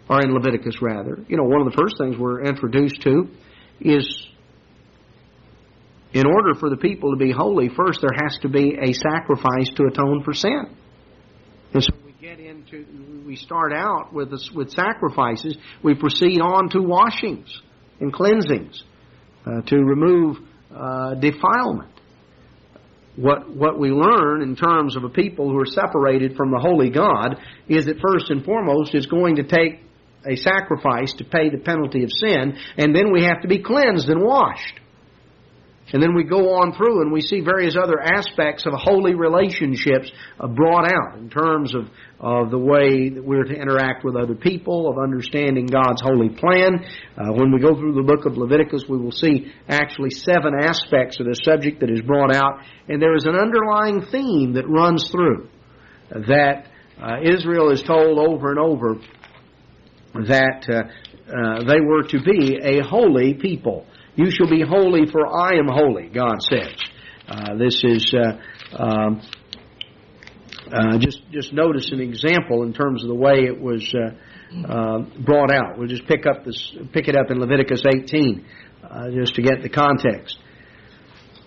or in Leviticus rather. One of the first things we're introduced to is, in order for the people to be holy, first there has to be a sacrifice to atone for sin. And so we start out with sacrifices. We proceed on to washings and cleansings to remove defilement. What we learn in terms of a people who are separated from the holy God is that first and foremost it's going to take a sacrifice to pay the penalty of sin, and then we have to be cleansed and washed. And then we go on through and we see various other aspects of holy relationships brought out in terms of the way that we're to interact with other people, of understanding God's holy plan. When we go through the book of Leviticus, we will see actually 7 aspects of the subject that is brought out. And there is an underlying theme that runs through that Israel is told over and over that they were to be a holy people. You shall be holy, for I am holy, God says. This is just notice an example in terms of the way it was brought out. We'll just pick it up in Leviticus 18, just to get the context.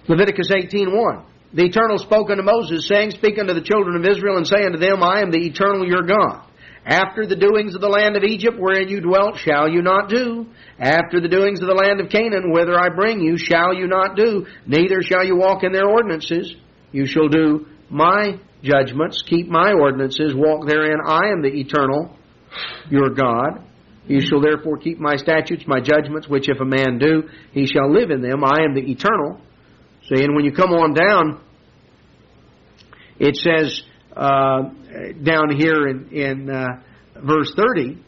Leviticus 18:1. The Eternal spoke unto Moses, saying, Speak unto the children of Israel, and say unto them, I am the Eternal your God. After the doings of the land of Egypt, wherein you dwelt, shall you not do. After the doings of the land of Canaan, whither I bring you, shall you not do. Neither shall you walk in their ordinances. You shall do my judgments, keep my ordinances, walk therein. I am the Eternal, your God. You shall therefore keep my statutes, my judgments, which if a man do, he shall live in them. I am the Eternal. See, and when you come on down, it says down here in verse 30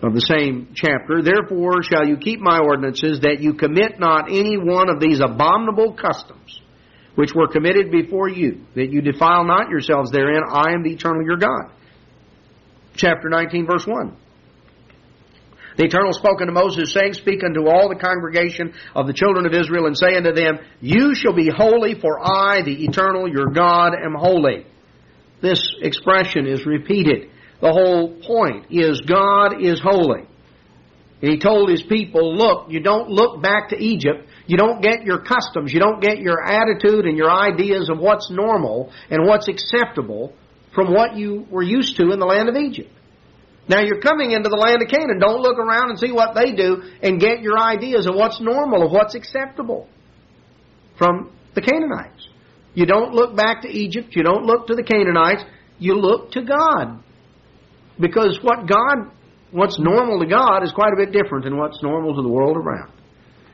of the same chapter, Therefore shall you keep my ordinances, that you commit not any one of these abominable customs which were committed before you, that you defile not yourselves therein. I am the Eternal your God. Chapter 19, verse 1. The Eternal spoke unto Moses, saying, Speak unto all the congregation of the children of Israel, and say unto them, You shall be holy, for I, the Eternal your God, am holy. This expression is repeated. The whole point is God is holy. And He told His people, look, you don't look back to Egypt. You don't get your customs. You don't get your attitude and your ideas of what's normal and what's acceptable from what you were used to in the land of Egypt. Now you're coming into the land of Canaan. Don't look around and see what they do and get your ideas of what's normal, of what's acceptable from the Canaanites. You don't look back to Egypt. You don't look to the Canaanites. You look to God. Because what's normal to God is quite a bit different than what's normal to the world around.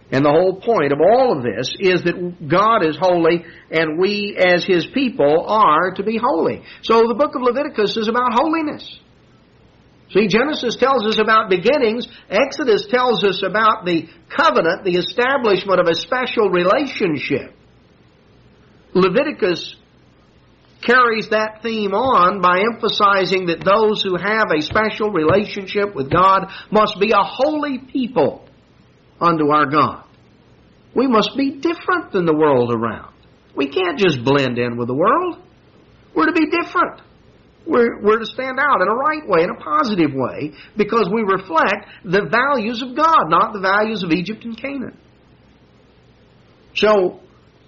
And the whole point of all of this is that God is holy and we as His people are to be holy. So the book of Leviticus is about holiness. See, Genesis tells us about beginnings. Exodus tells us about the covenant, the establishment of a special relationship. Leviticus carries that theme on by emphasizing that those who have a special relationship with God must be a holy people unto our God. We must be different than the world around. We can't just blend in with the world. We're to be different. We're to stand out in a right way, in a positive way, because we reflect the values of God, not the values of Egypt and Canaan. So,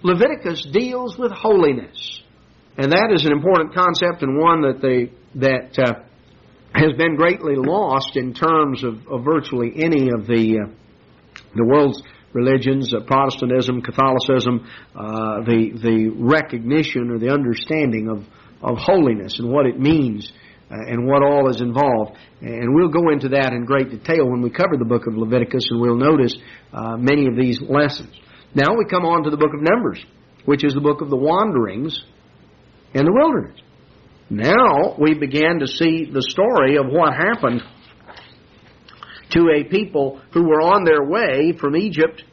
Leviticus deals with holiness. And that is an important concept and one that has been greatly lost in terms of virtually any of the world's religions, Protestantism, Catholicism, the recognition or the understanding of holiness and what it means and what all is involved. And we'll go into that in great detail when we cover the book of Leviticus, and we'll notice many of these lessons. Now we come on to the book of Numbers, which is the book of the wanderings in the wilderness. Now we began to see the story of what happened to a people who were on their way from Egypt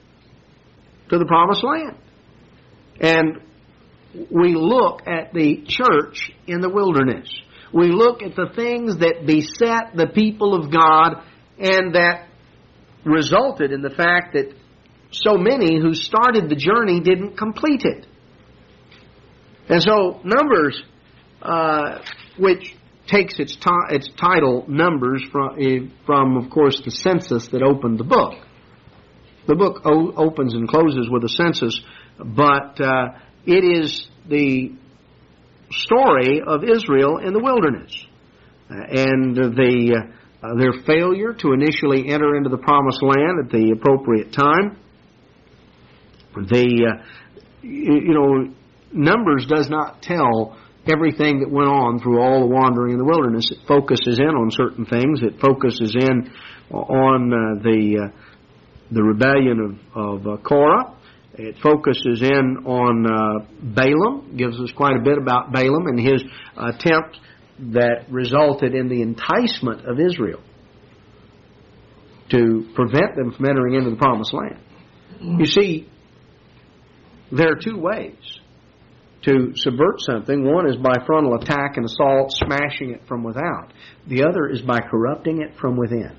to the Promised Land. And we look at the church in the wilderness. We look at the things that beset the people of God and that resulted in the fact that so many who started the journey didn't complete it. And so Numbers, which takes its title, Numbers, from, of course, the census that opened the book. The book opens and closes with a census, but it is the story of Israel in the wilderness and their failure to initially enter into the Promised Land at the appropriate time. Numbers does not tell everything that went on through all the wandering in the wilderness. It focuses in on certain things. It focuses in on the rebellion of Korah. It focuses in on Balaam, gives us quite a bit about Balaam and his attempt that resulted in the enticement of Israel to prevent them from entering into the Promised Land. You see, there are two ways to subvert something. One is by frontal attack and assault, smashing it from without. The other is by corrupting it from within.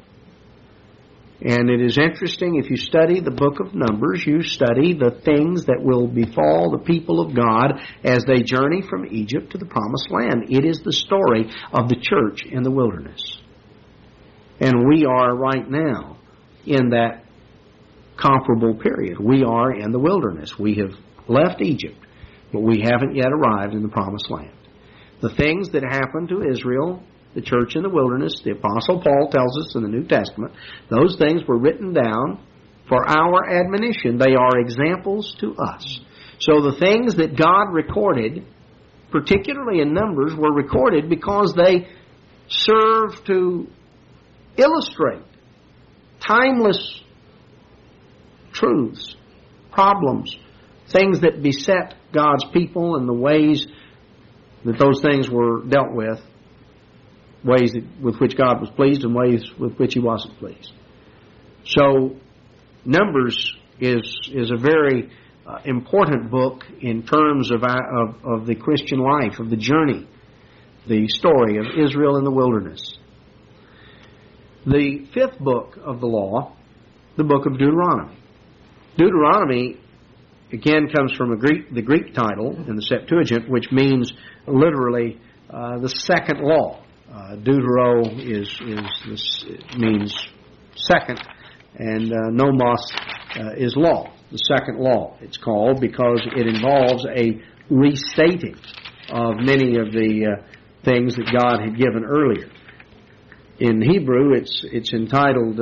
And it is interesting, if you study the book of Numbers, you study the things that will befall the people of God as they journey from Egypt to the Promised Land. It is the story of the church in the wilderness. And we are right now in that comparable period. We are in the wilderness. We have left Egypt, but we haven't yet arrived in the Promised Land. The things that happened to Israel, the church in the wilderness, the Apostle Paul tells us in the New Testament, those things were written down for our admonition. They are examples to us. So the things that God recorded, particularly in Numbers, were recorded because they serve to illustrate timeless truths, problems, things that beset God's people and the ways that those things were dealt with, ways with which God was pleased and ways with which He wasn't pleased. So Numbers is a very important book in terms of the Christian life, of the journey, the story of Israel in the wilderness. The fifth book of the law, the book of Deuteronomy. Deuteronomy, again, comes from the Greek title in the Septuagint, which means literally the second law. Deutero means second, and nomos is law, the second law. It's called because it involves a restating of many of the things that God had given earlier. In Hebrew, it's entitled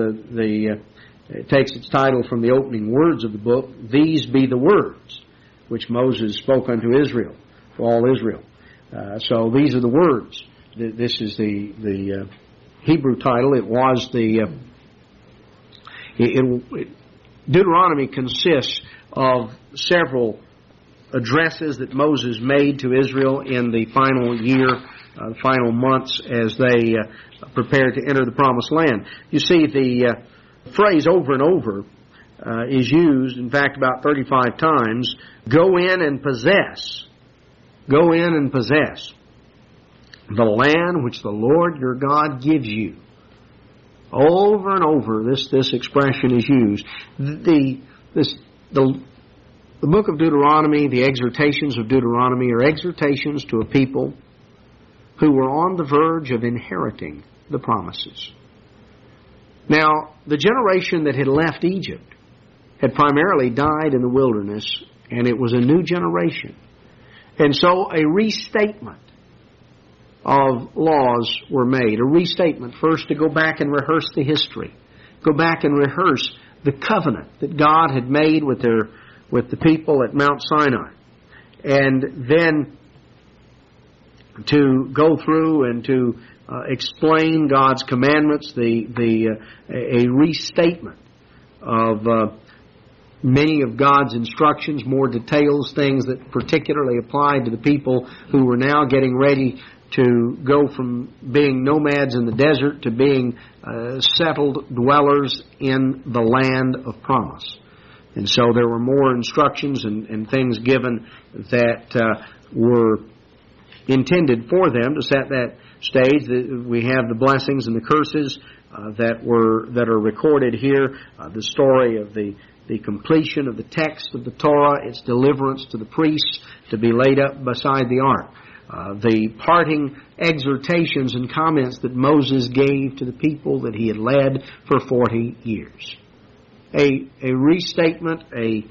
it takes its title from the opening words of the book, "These be the words which Moses spoke unto Israel," to all Israel. So these are the words. This is the Hebrew title. It was Deuteronomy consists of several addresses that Moses made to Israel in the final year, final months as they prepared to enter the Promised Land. You see, the phrase over and over is used, in fact, about 35 times, go in and possess. Go in and possess the land which the Lord your God gives you. Over and over, this expression is used. The book of Deuteronomy, the exhortations of Deuteronomy, are exhortations to a people who were on the verge of inheriting the promises. Now, the generation that had left Egypt had primarily died in the wilderness, and it was a new generation. And so a restatement of laws were made. A restatement, first to go back and rehearse the history. Go back and rehearse the covenant that God had made with the people at Mount Sinai. And then to go through and to explain God's commandments, a restatement of many of God's instructions, more details, things that particularly applied to the people who were now getting ready to go from being nomads in the desert to being settled dwellers in the land of promise. And so there were more instructions and things given that were intended for them to set that stage. We have the blessings and the curses that are recorded here. The story of the completion of the text of the Torah, its deliverance to the priests to be laid up beside the ark. The parting exhortations and comments that Moses gave to the people that he had led for 40 years. A restatement, a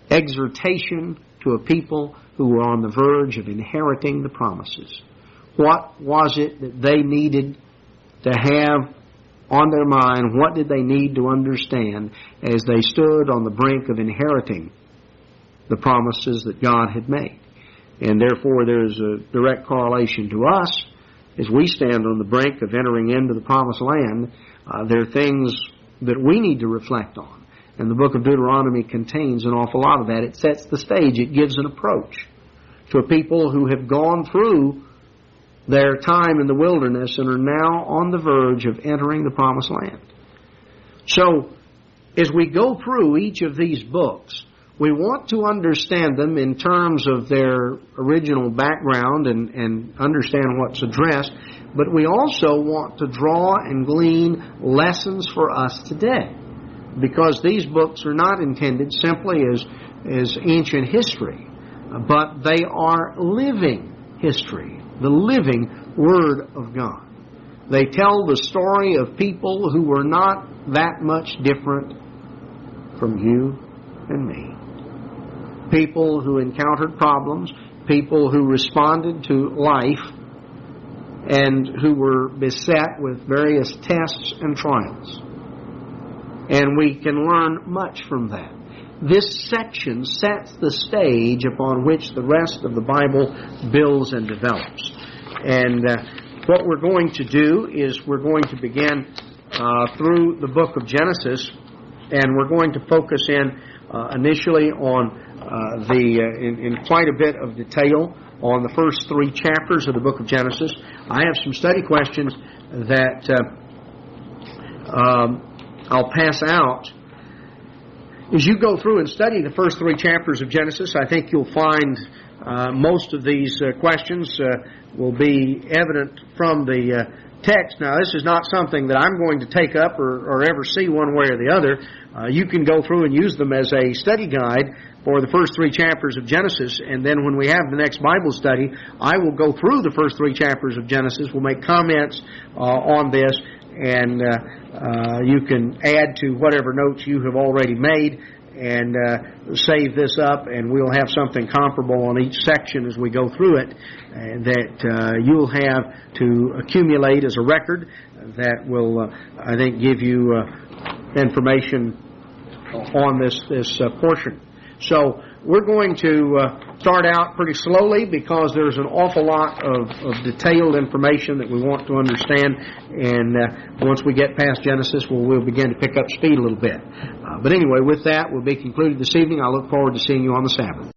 exhortation to a people who were on the verge of inheriting the promises. What was it that they needed to have on their mind? What did they need to understand as they stood on the brink of inheriting the promises that God had made? And therefore there's a direct correlation to us as we stand on the brink of entering into the promised land. There are things that we need to reflect on. And the book of Deuteronomy contains an awful lot of that. It sets the stage. It gives an approach to a people who have gone through their time in the wilderness and are now on the verge of entering the promised land. So, as we go through each of these books, we want to understand them in terms of their original background and understand what's addressed, but we also want to draw and glean lessons for us today, because these books are not intended simply as ancient history, but they are living history, the living Word of God. They tell the story of people who were not that much different from you and me. People who encountered problems, people who responded to life, and who were beset with various tests and trials. And we can learn much from that. This section sets the stage upon which the rest of the Bible builds and develops. And what we're going to do is we're going to begin through the book of Genesis, and we're going to focus in initially on in quite a bit of detail on the first 3 chapters of the book of Genesis. I have some study questions that I'll pass out. As you go through and study the first 3 chapters of Genesis, I think you'll find most of these questions will be evident from the text. Now, this is not something that I'm going to take up or ever see one way or the other. You can go through and use them as a study guide for the first 3 chapters of Genesis, and then when we have the next Bible study, I will go through the first 3 chapters of Genesis. We'll make comments on this, and you can add to whatever notes you have already made and save this up, and we'll have something comparable on each section as we go through it that you'll have to accumulate as a record that will, I think, give you information on this portion. So we're going to start out pretty slowly because there's an awful lot of detailed information that we want to understand, and once we get past Genesis, we'll begin to pick up speed a little bit. But anyway, with that, we'll be concluded this evening. I look forward to seeing you on the Sabbath.